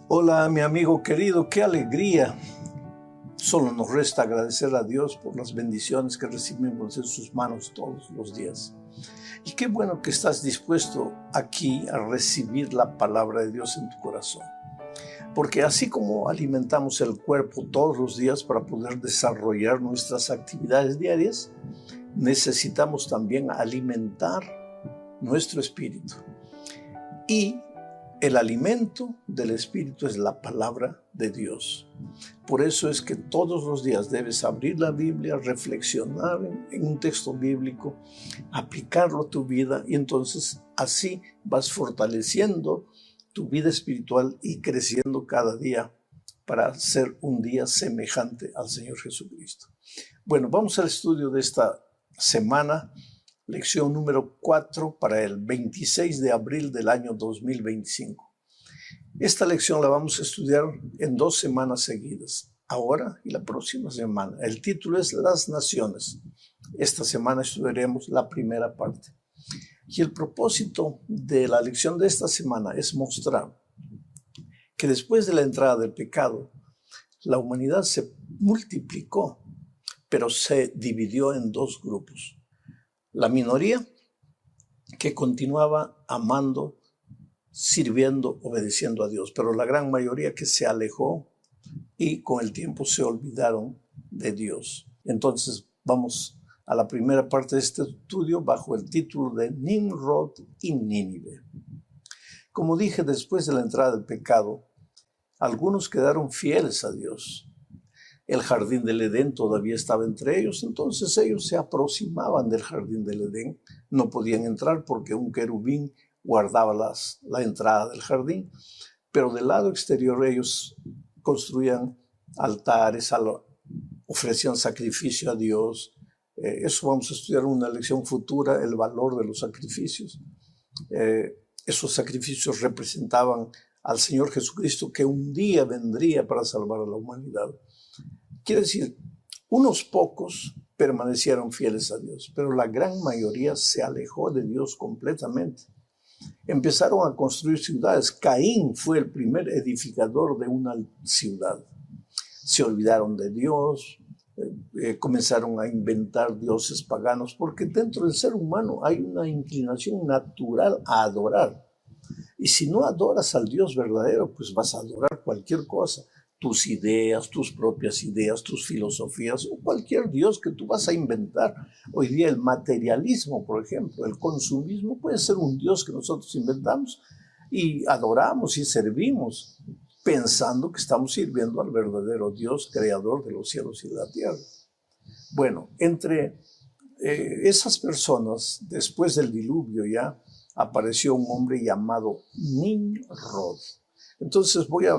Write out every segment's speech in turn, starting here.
Hola, mi amigo querido, qué alegría. Solo nos resta agradecer a Dios por las bendiciones que recibimos en sus manos todos los días. Y qué bueno que estás dispuesto aquí a recibir la palabra de Dios en tu corazón. Porque así como alimentamos el cuerpo todos los días para poder desarrollar nuestras actividades diarias, necesitamos también alimentar nuestro espíritu. Y el alimento del espíritu es la palabra de Dios. Por eso es que todos los días debes abrir la Biblia, reflexionar en un texto bíblico, aplicarlo a tu vida y entonces así vas fortaleciendo tu vida espiritual y creciendo cada día para ser un día semejante al Señor Jesucristo. Bueno, vamos al estudio de esta semana. Lección número 4 para el 26 de abril del año 2025. Esta lección la vamos a estudiar en 2 semanas seguidas, ahora y la próxima semana. El título es Las Naciones. Esta semana estudiaremos la primera parte. Y el propósito de la lección de esta semana es mostrar que después de la entrada del pecado, la humanidad se multiplicó, pero se dividió en 2 grupos. La minoría que continuaba amando, sirviendo, obedeciendo a Dios, pero la gran mayoría que se alejó y con el tiempo se olvidaron de Dios. Entonces vamos a la primera parte de este estudio bajo el título de Nimrod y Nínive. Como dije, después de la entrada del pecado, algunos quedaron fieles a Dios. El jardín del Edén todavía estaba entre ellos, entonces ellos se aproximaban del jardín del Edén. No podían entrar porque un querubín guardaba la entrada del jardín, pero del lado exterior ellos construían altares, ofrecían sacrificio a Dios. Eso vamos a estudiar en una lección futura, el valor de los sacrificios. Esos sacrificios representaban al Señor Jesucristo que un día vendría para salvar a la humanidad. Quiere decir, unos pocos permanecieron fieles a Dios, pero la gran mayoría se alejó de Dios completamente. Empezaron a construir ciudades. Caín fue el primer edificador de una ciudad. Se olvidaron de Dios, comenzaron a inventar dioses paganos, porque dentro del ser humano hay una inclinación natural a adorar. Y si no adoras al Dios verdadero, pues vas a adorar cualquier cosa. Tus ideas, tus propias ideas, tus filosofías o cualquier Dios que tú vas a inventar. Hoy día el materialismo, por ejemplo, el consumismo puede ser un Dios que nosotros inventamos y adoramos y servimos pensando que estamos sirviendo al verdadero Dios, creador de los cielos y de la tierra. Bueno, entre esas personas, después del diluvio ya, apareció un hombre llamado Nimrod. Entonces voy a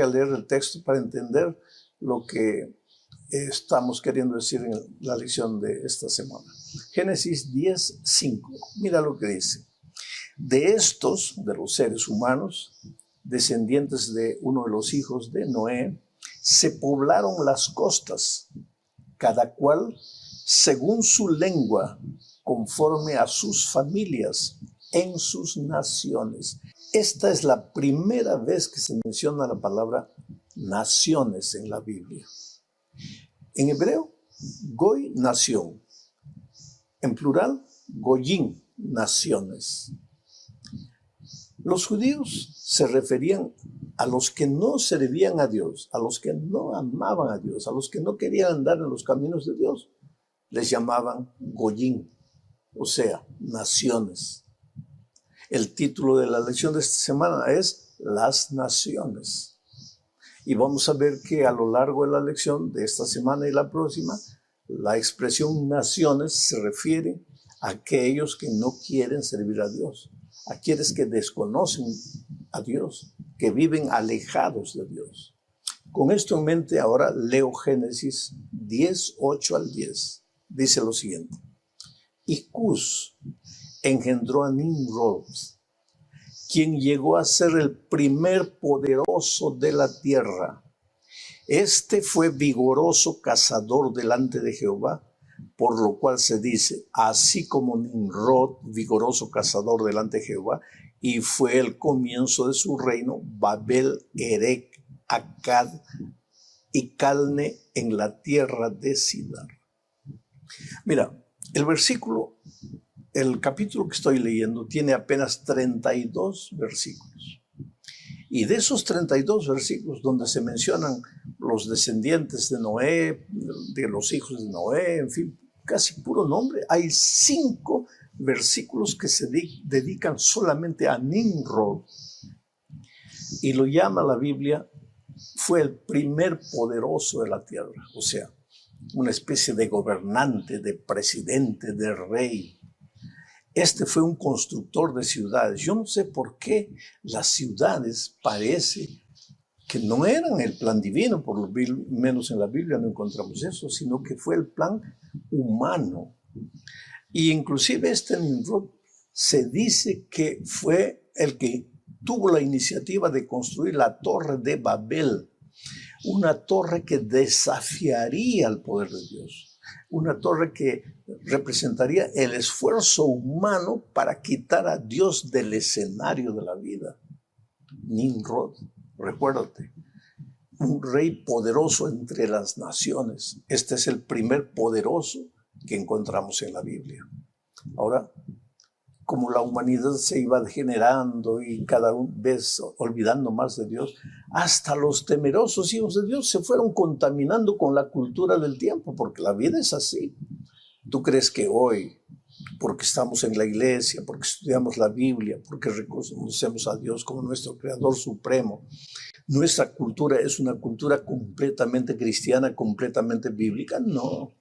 leer el texto para entender lo que estamos queriendo decir en la lección de esta semana. Génesis 10:5. Mira lo que dice. De estos, de los seres humanos, descendientes de uno de los hijos de Noé, se poblaron las costas, cada cual según su lengua, conforme a sus familias, en sus naciones. Esta es la primera vez que se menciona la palabra naciones en la Biblia. En hebreo, goy, nación. En plural, goyim, naciones. Los judíos se referían a los que no servían a Dios, a los que no amaban a Dios, a los que no querían andar en los caminos de Dios. Les llamaban goyim, o sea, naciones. El título de la lección de esta semana es Las Naciones. Y vamos a ver que a lo largo de la lección de esta semana y la próxima, la expresión naciones se refiere a aquellos que no quieren servir a Dios, a aquellos que desconocen a Dios, que viven alejados de Dios. Con esto en mente, ahora leo Génesis 10:8 al 10. Dice lo siguiente. Y Cus engendró a Nimrod, quien llegó a ser el primer poderoso de la tierra. Este fue vigoroso cazador delante de Jehová, por lo cual se dice, así como Nimrod, vigoroso cazador delante de Jehová, y fue el comienzo de su reino Babel, Erec, Akkad y Calne en la tierra de Sidar. Mira, el capítulo que estoy leyendo tiene apenas 32 versículos. Y de esos 32 versículos donde se mencionan los descendientes de Noé, de los hijos de Noé, en fin, casi puro nombre, hay 5 versículos que se dedican solamente a Nimrod. Y lo llama la Biblia, fue el primer poderoso de la tierra, o sea, una especie de gobernante, de presidente, de rey. Este fue un constructor de ciudades. Yo no sé por qué las ciudades parece que no eran el plan divino, por lo menos en la Biblia no encontramos eso, sino que fue el plan humano. Y inclusive este Nimrod se dice que fue el que tuvo la iniciativa de construir la Torre de Babel, una torre que desafiaría al poder de Dios, una torre que representaría el esfuerzo humano para quitar a Dios del escenario de la vida. Nimrod, recuérdate, un rey poderoso entre las naciones. Este es el primer poderoso que encontramos en la Biblia. Ahora, como la humanidad se iba degenerando y cada vez olvidando más de Dios, hasta los temerosos hijos de Dios se fueron contaminando con la cultura del tiempo, porque la vida es así. ¿Tú crees que hoy, porque estamos en la iglesia, porque estudiamos la Biblia, porque reconocemos a Dios como nuestro Creador Supremo, nuestra cultura es una cultura completamente cristiana, completamente bíblica? No.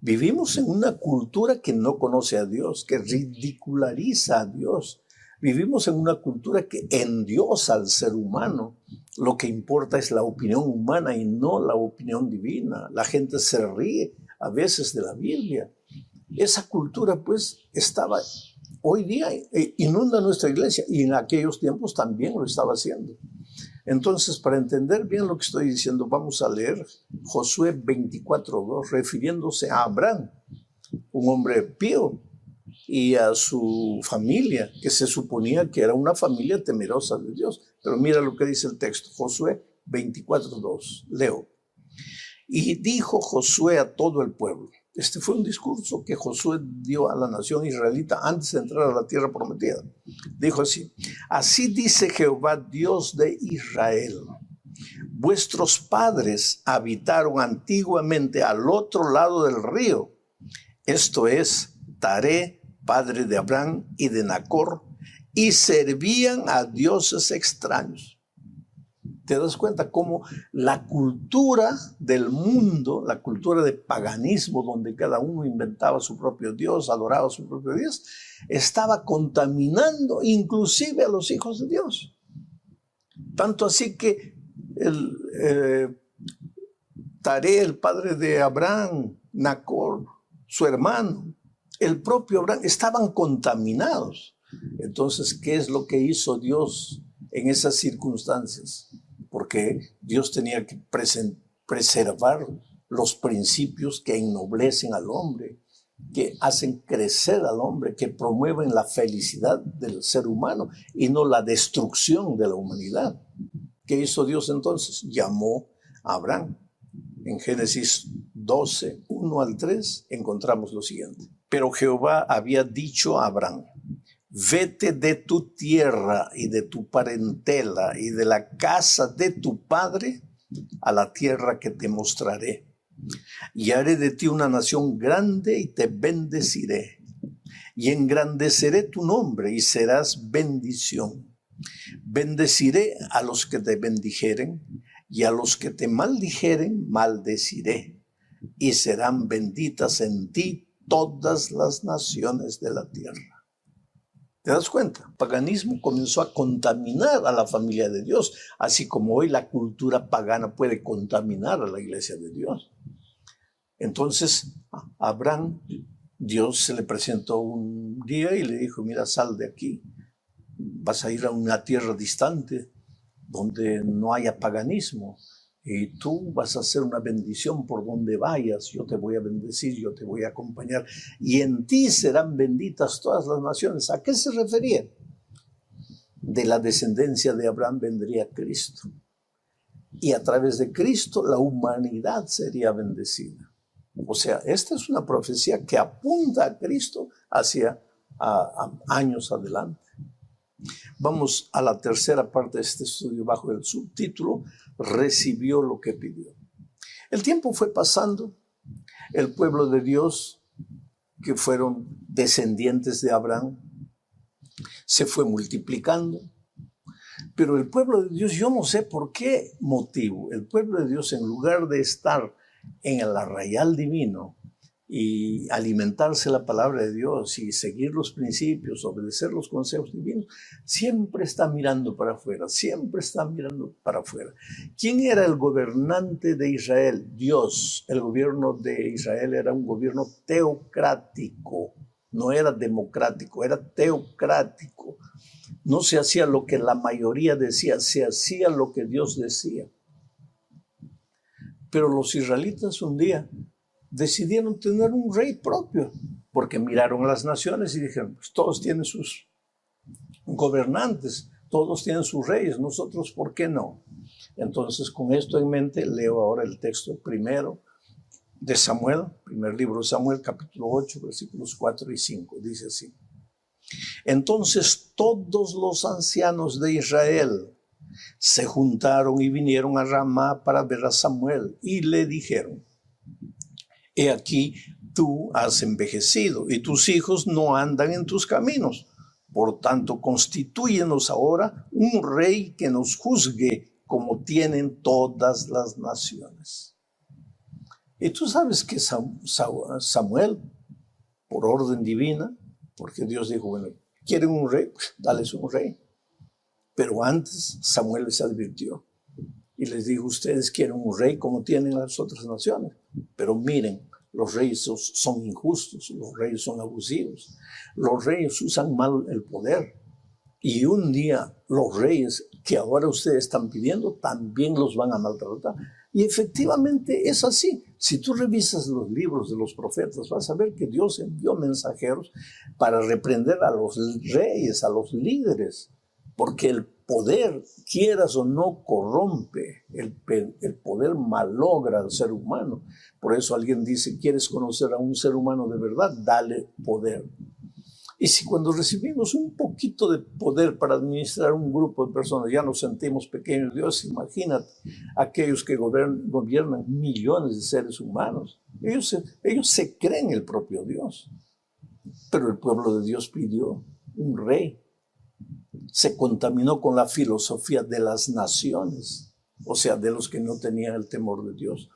Vivimos en una cultura que no conoce a Dios, que ridiculariza a Dios. Vivimos en una cultura que endiosa al ser humano. Lo que importa es la opinión humana y no la opinión divina. La gente se ríe a veces de la Biblia. Esa cultura pues estaba hoy día, inunda nuestra iglesia y en aquellos tiempos también lo estaba haciendo. Entonces, para entender bien lo que estoy diciendo, vamos a leer Josué 24:2, refiriéndose a Abraham, un hombre pío, y a su familia, que se suponía que era una familia temerosa de Dios. Pero mira lo que dice el texto, Josué 24:2, leo. Y dijo Josué a todo el pueblo. Este fue un discurso que Josué dio a la nación israelita antes de entrar a la tierra prometida. Dijo así: así dice Jehová, Dios de Israel. Vuestros padres habitaron antiguamente al otro lado del río. Esto es, Taré, padre de Abraham y de Nacor, y servían a dioses extraños. ¿Te das cuenta cómo la cultura del mundo, la cultura de paganismo, donde cada uno inventaba su propio Dios, adoraba a su propio Dios, estaba contaminando inclusive a los hijos de Dios? Tanto así que Taré, el padre de Abraham, Nacor, su hermano, el propio Abraham, estaban contaminados. Entonces, ¿qué es lo que hizo Dios en esas circunstancias? Porque Dios tenía que preservar los principios que ennoblecen al hombre, que hacen crecer al hombre, que promueven la felicidad del ser humano y no la destrucción de la humanidad. ¿Qué hizo Dios entonces? Llamó a Abraham. En Génesis 12, 1 al 3, encontramos lo siguiente. Pero Jehová había dicho a Abraham: vete de tu tierra y de tu parentela y de la casa de tu padre a la tierra que te mostraré. Y haré de ti una nación grande y te bendeciré. Y engrandeceré tu nombre y serás bendición. Bendeciré a los que te bendijeren y a los que te maldijeren maldeciré. Y serán benditas en ti todas las naciones de la tierra. ¿Te das cuenta? El paganismo comenzó a contaminar a la familia de Dios, así como hoy la cultura pagana puede contaminar a la iglesia de Dios. Entonces, a Abraham, Dios se le presentó un día y le dijo: mira, sal de aquí, vas a ir a una tierra distante donde no haya paganismo. Y tú vas a hacer una bendición por donde vayas. Yo te voy a bendecir, yo te voy a acompañar. Y en ti serán benditas todas las naciones. ¿A qué se refería? de la descendencia de Abraham vendría Cristo. Y a través de Cristo la humanidad sería bendecida. O sea, esta es una profecía que apunta a Cristo hacia años adelante. Vamos a la tercera parte de este estudio bajo el subtítulo, recibió lo que pidió. El tiempo fue pasando, el pueblo de Dios, que fueron descendientes de Abraham, se fue multiplicando, pero el pueblo de Dios, yo no sé por qué motivo, el pueblo de Dios, en lugar de estar en el arrayal divino y alimentarse la palabra de Dios y seguir los principios, obedecer los consejos divinos, siempre está mirando para afuera, siempre está mirando para afuera. ¿Quién era el gobernante de Israel? Dios. El gobierno de Israel era un gobierno teocrático, no era democrático, era teocrático. No se hacía lo que la mayoría decía, se hacía lo que Dios decía. Pero los israelitas un día decidieron tener un rey propio, porque miraron a las naciones y dijeron, pues todos tienen sus gobernantes, todos tienen sus reyes, nosotros, ¿por qué no? Entonces, con esto en mente, leo ahora el texto primero de Samuel, primer libro de Samuel, capítulo 8, versículos 4 y 5, dice así. Entonces todos los ancianos de Israel se juntaron y vinieron a Ramá para ver a Samuel y le dijeron, he aquí, tú has envejecido y tus hijos no andan en tus caminos. Por tanto, constitúyenos ahora un rey que nos juzgue como tienen todas las naciones. Y tú sabes que Samuel, por orden divina, porque Dios dijo, bueno, ¿quieren un rey? Pues dales un rey. Pero antes Samuel les advirtió y les dijo, ustedes quieren un rey como tienen las otras naciones. Pero miren, los reyes son injustos, los reyes son abusivos, los reyes usan mal el poder. Y un día los reyes que ahora ustedes están pidiendo también los van a maltratar. Y efectivamente es así. Si tú revisas los libros de los profetas, vas a ver que Dios envió mensajeros para reprender a los reyes, a los líderes, porque el poder, quieras o no, corrompe, el poder malogra al ser humano. Por eso alguien dice, ¿quieres conocer a un ser humano de verdad? Dale poder. Y si cuando recibimos un poquito de poder para administrar un grupo de personas ya nos sentimos pequeños, Dios, imagínate aquellos que gobiernan millones de seres humanos. Ellos se creen el propio Dios. Pero el pueblo de Dios pidió un rey. Se contaminó con la filosofía de las naciones, o sea, de los que no tenían el temor de Dios.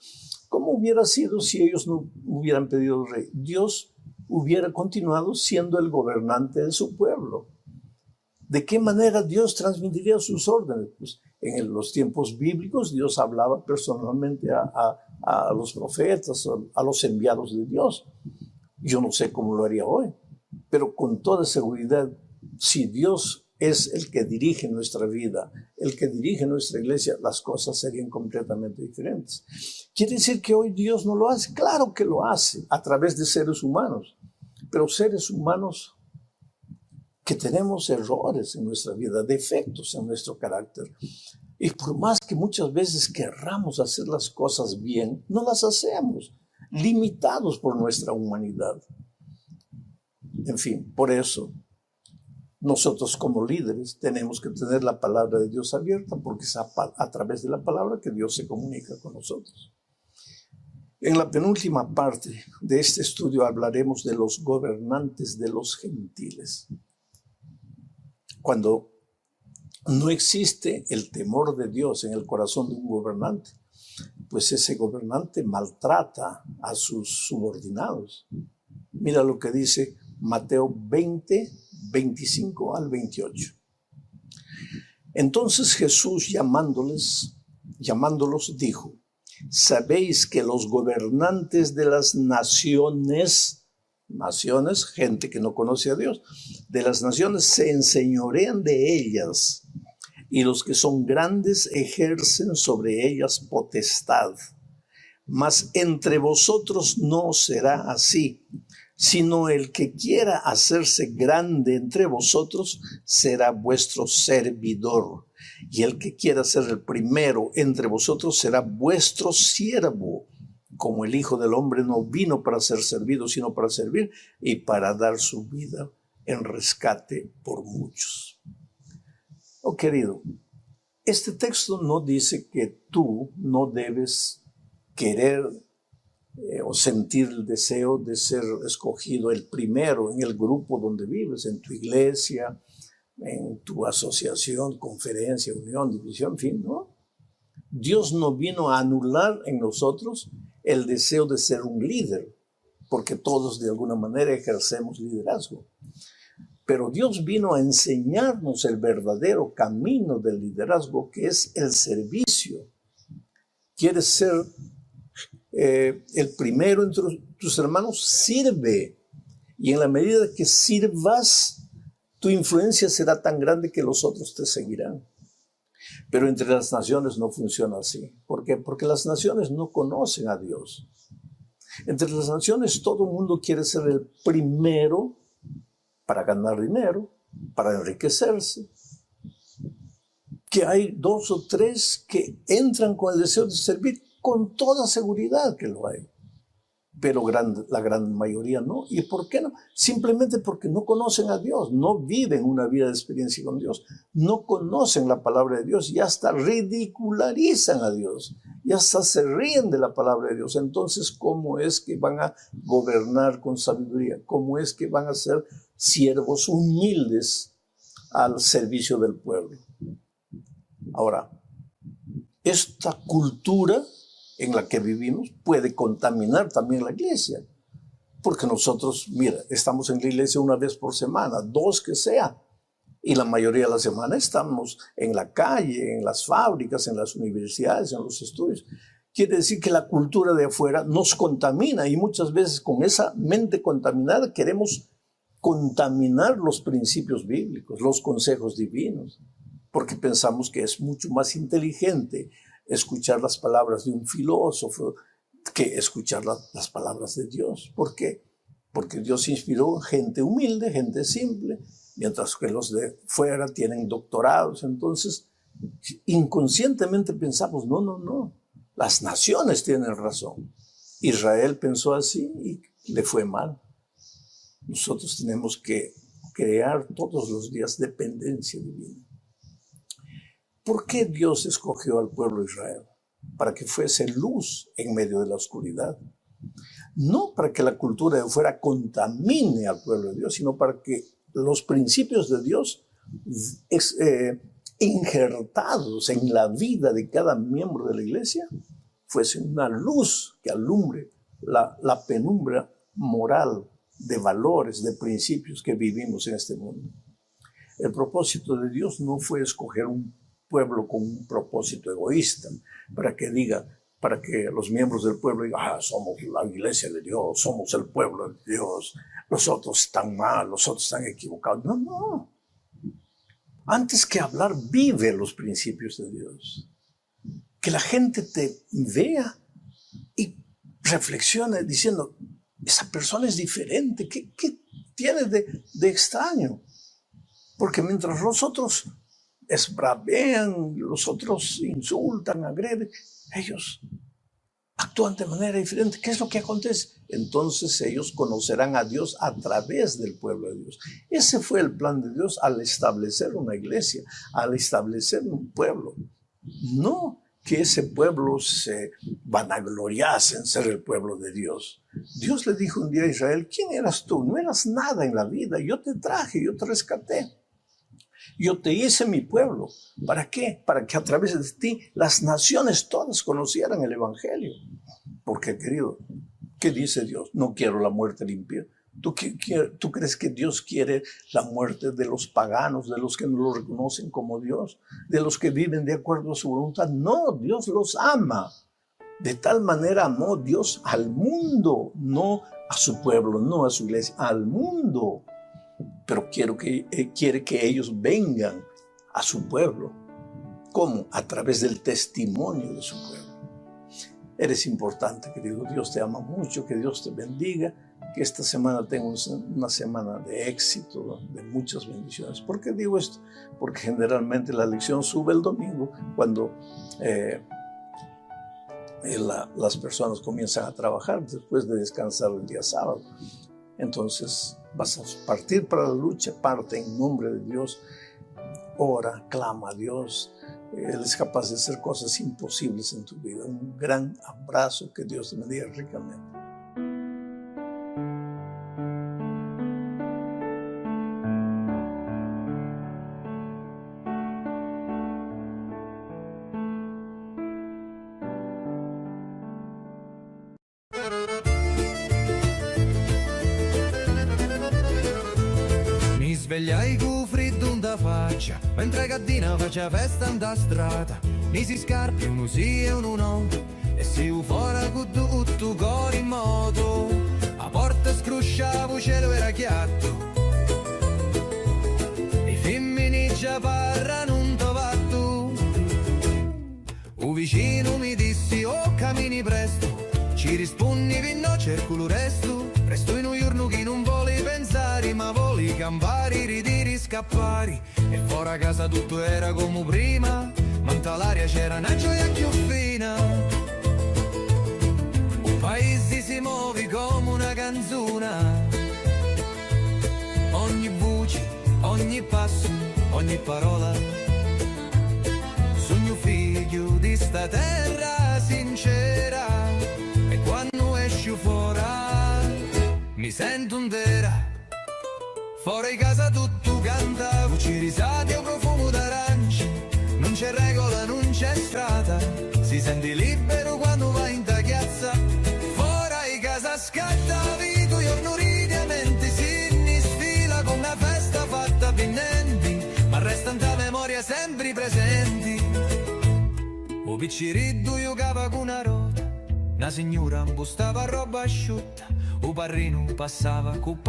¿Cómo hubiera sido si ellos no hubieran pedido rey? Dios hubiera continuado siendo el gobernante de su pueblo. ¿De qué manera Dios transmitiría sus órdenes? Pues en los tiempos bíblicos Dios hablaba personalmente a los profetas, a los enviados de Dios. Yo no sé cómo lo haría hoy, pero con toda seguridad, si Dios es el que dirige nuestra vida, el que dirige nuestra iglesia, las cosas serían completamente diferentes. ¿Quiere decir que hoy Dios no lo hace? Claro que lo hace a través de seres humanos, pero seres humanos que tenemos errores en nuestra vida, defectos en nuestro carácter. Y por más que muchas veces querramos hacer las cosas bien, no las hacemos, limitados por nuestra humanidad. En fin, por eso nosotros como líderes tenemos que tener la palabra de Dios abierta, porque es a través de la palabra que Dios se comunica con nosotros. En la penúltima parte de este estudio hablaremos de los gobernantes de los gentiles. Cuando no existe el temor de Dios en el corazón de un gobernante, pues ese gobernante maltrata a sus subordinados. Mira lo que dice Mateo 20, 25 al 28. Entonces Jesús llamándolos dijo, ¿sabéis que los gobernantes de las naciones, gente que no conoce a Dios, de las naciones se enseñorean de ellas, y los que son grandes ejercen sobre ellas potestad? Mas entre vosotros no será así, sino el que quiera hacerse grande entre vosotros será vuestro servidor. Y el que quiera ser el primero entre vosotros será vuestro siervo. Como el Hijo del Hombre no vino para ser servido, sino para servir y para dar su vida en rescate por muchos. Oh, querido, este texto no dice que tú no debes querer o sentir el deseo de ser escogido el primero en el grupo donde vives, en tu iglesia, en tu asociación, conferencia, unión, división, en fin, ¿no? Dios no vino a anular en nosotros el deseo de ser un líder, porque todos de alguna manera ejercemos liderazgo. Pero Dios vino a enseñarnos el verdadero camino del liderazgo, que es el servicio. ¿Quieres ser el primero entre tus hermanos? Sirve. Y en la medida que sirvas, tu influencia será tan grande que los otros te seguirán. Pero entre las naciones no funciona así. ¿Por qué? Porque las naciones no conocen a Dios. Entre las naciones todo el mundo quiere ser el primero para ganar dinero, para enriquecerse. Que hay 2 o 3 que entran con el deseo de servir, con toda seguridad que lo hay. Pero la gran mayoría no. ¿Y por qué no? Simplemente porque no conocen a Dios, no viven una vida de experiencia con Dios, no conocen la palabra de Dios y hasta ridicularizan a Dios, y hasta se ríen de la palabra de Dios. Entonces, ¿cómo es que van a gobernar con sabiduría? ¿Cómo es que van a ser siervos humildes al servicio del pueblo? Ahora, esta cultura en la que vivimos puede contaminar también la iglesia. Porque nosotros, mira, estamos en la iglesia una vez por semana, 2 que sea. Y la mayoría de la semana estamos en la calle, en las fábricas, en las universidades, en los estudios. Quiere decir que la cultura de afuera nos contamina y muchas veces con esa mente contaminada queremos contaminar los principios bíblicos, los consejos divinos, porque pensamos que es mucho más inteligente escuchar las palabras de un filósofo que escuchar las palabras de Dios. ¿Por qué? Porque Dios inspiró gente humilde, gente simple, mientras que los de fuera tienen doctorados. Entonces, inconscientemente pensamos, no, las naciones tienen razón. Israel pensó así y le fue mal. Nosotros tenemos que crear todos los días dependencia divina. ¿Por qué Dios escogió al pueblo de Israel? Para que fuese luz en medio de la oscuridad. No para que la cultura de fuera contamine al pueblo de Dios, sino para que los principios de Dios injertados en la vida de cada miembro de la iglesia fuesen una luz que alumbre la penumbra moral de valores, de principios que vivimos en este mundo. El propósito de Dios no fue escoger un pueblo con un propósito egoísta, para que los miembros del pueblo digan, somos la iglesia de Dios, somos el pueblo de Dios, los otros están mal, los otros están equivocados. No. Antes que hablar, vive los principios de Dios. Que la gente te vea y reflexione diciendo, esa persona es diferente, ¿qué tiene de extraño? Porque mientras los otros esbravean, los otros insultan, agreden, ellos actúan de manera diferente. ¿Qué es lo que acontece? Entonces ellos conocerán a Dios a través del pueblo de Dios. Ese fue el plan de Dios al establecer una iglesia, al establecer un pueblo. No que ese pueblo se vanagloriase en ser el pueblo de Dios. Dios le dijo un día a Israel, ¿quién eras tú? No eras nada en la vida, yo te traje, yo te rescaté. Yo te hice mi pueblo. ¿Para qué? Para que a través de ti las naciones todas conocieran el evangelio. Porque, querido, ¿qué dice Dios? No quiero la muerte limpia. ¿Tú crees que Dios quiere la muerte de los paganos, de los que no lo reconocen como Dios, de los que viven de acuerdo a su voluntad? No, Dios los ama. De tal manera amó Dios al mundo, no a su pueblo, no a su iglesia, al mundo. Pero quiere que ellos vengan a su pueblo. ¿Cómo? A través del testimonio de su pueblo. Eres importante, querido. Dios te ama mucho, que Dios te bendiga. que esta semana tenga una semana de éxito, de muchas bendiciones. ¿Por qué digo esto? Porque generalmente la lección sube el domingo cuando las personas comienzan a trabajar después de descansar el día sábado. Entonces vas a partir para la lucha, parte en nombre de Dios, ora, clama a Dios. Él es capaz de hacer cosas imposibles en tu vida. Un gran abrazo, que Dios te bendiga ricamente. Mi svegliai cu freddo da faccia, mentre Caddina faccia festa in da strada. Mi si scarpi, uno sì e uno no, e si fuori con tutto cori in moto. A porta scrusciavo, cielo era chiatto, i femmini già parlano un tovatto. Un vicino mi dissi, oh cammini presto, ci rispondi no, cerco lo resto. Presto in un giorno che non vuole pensare, ma vuole campare, ridere, scappare. E fuori a casa tutto era come prima, ma in l'aria c'era una gioia più fina. Un paese si muove come una canzone, ogni voce, ogni passo, ogni parola. Sogno figlio di sta terra sincera, e quando esci fuori mi sento intera. Fuori casa tutto canta, voci risate o profumo d'arancia. Non c'è regola, non c'è strada, si sente libero quando vai in tagliazza. Fuori casa scatta vita, giorno ridiamente si sfila con una festa fatta pinnenti, ma resta in ta memoria sempre presenti. O picciriddu giocava con una rota, una signora impostava roba asciutta, o parrino passava con